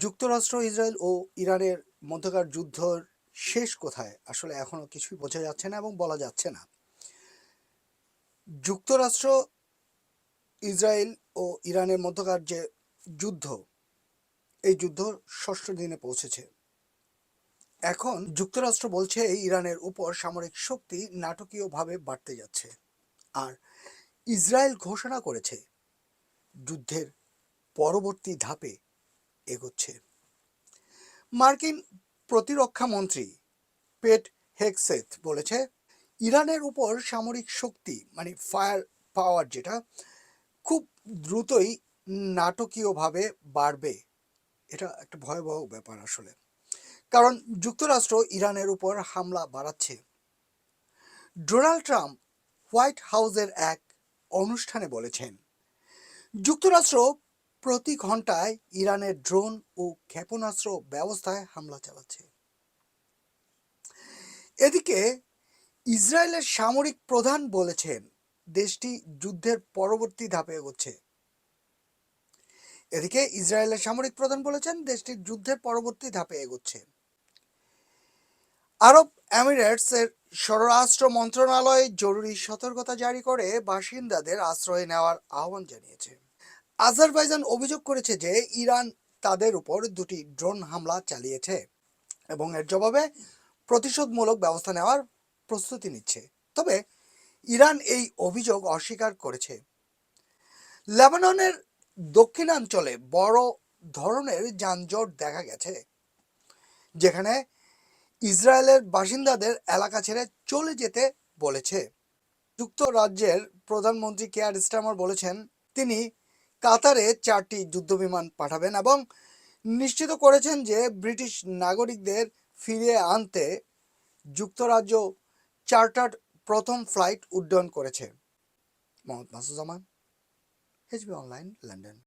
যুক্তরাষ্ট্র, ইসরায়েল ও ইরানের মধ্যকার যুদ্ধর শেষ কোথায় আসলে এখনো কিছুই বোঝা যাচ্ছে না এবং বলা যাচ্ছে না। যুক্তরাষ্ট্র, ইসরায়েল ও ইরানের মধ্যকার যে যুদ্ধ, এই যুদ্ধ ষষ্ঠ দিনে পৌঁছেছে। এখন যুক্তরাষ্ট্র বলছে ইরানের উপর সামরিক শক্তি নাটকীয়ভাবে বাড়তে যাচ্ছে, আর ইসরায়েল ঘোষণা করেছে যুদ্ধের পরবর্তী ধাপে এগোচ্ছে। মার্কিন প্রতিরক্ষা মন্ত্রী পেট হেগসেথ বলেছে, ইরানের উপর সামরিক শক্তি মানে ফায়ার পাওয়ার যেটা খুব দ্রুতই নাটকীয়ভাবে বাড়বে। এটা একটা ভয়াবহ ব্যাপার আসলে, কারণ যুক্তরাষ্ট্র ইরানের উপর হামলা বাড়াচ্ছে। ডোনাল্ড ট্রাম্প হোয়াইট হাউসের এক অনুষ্ঠানে বলেছেন, যুক্তরাষ্ট্র প্রতি ঘন্টায় ইরানের ড্রোন ও ক্ষেপণাস্ত্র ব্যবস্থায় হামলা চালাচ্ছে। এদিকে ইসরায়েলের সামরিক প্রধান বলেছেন দেশটি যুদ্ধের পরবর্তী ধাপে এগোচ্ছে। এদিকে ইসরায়েলের সামরিক প্রধান বলেছেন দেশটি যুদ্ধের পরবর্তী ধাপে এগোচ্ছে। আরব এমিরেটসের স্বরাষ্ট্র মন্ত্রণালয় জরুরি সতর্কতা জারি করে বাসিন্দাদের আশ্রয় নেওয়ার আহ্বান জানিয়েছে। আজারবাইজান অভিযোগ করেছে যে ইরান তাদের উপর দুটি ড্রোন হামলা চালিয়েছে এবং এর জবাবে প্রতিশোধমূলক ব্যবস্থা নেওয়ার প্রস্তুতি নিচ্ছে। তবে ইরান এই অভিযোগ অস্বীকার করেছে। লেবাননের দক্ষিণাঞ্চলে বড় ধরনের যানজট দেখা গেছে, যেখানে ইসরায়েলের বাসিন্দাদের এলাকা ছেড়ে চলে যেতে বলেছে। যুক্তরাজ্যের প্রধানমন্ত্রী কেয়ার স্টারমার বলেছেন তিনি কাতারে 4টি যুদ্ধবিমান পাঠাবেন এবং নিশ্চিত করেছেন যে ব্রিটিশ নাগরিকদের ফিরিয়ে আনতে যুক্তরাজ্য চার্টার্ড প্রথম ফ্লাইট উড্ডয়ন করেছে। মোহাম্মদ মাসুদ জামান, এইচবি অনলাইন, লন্ডন।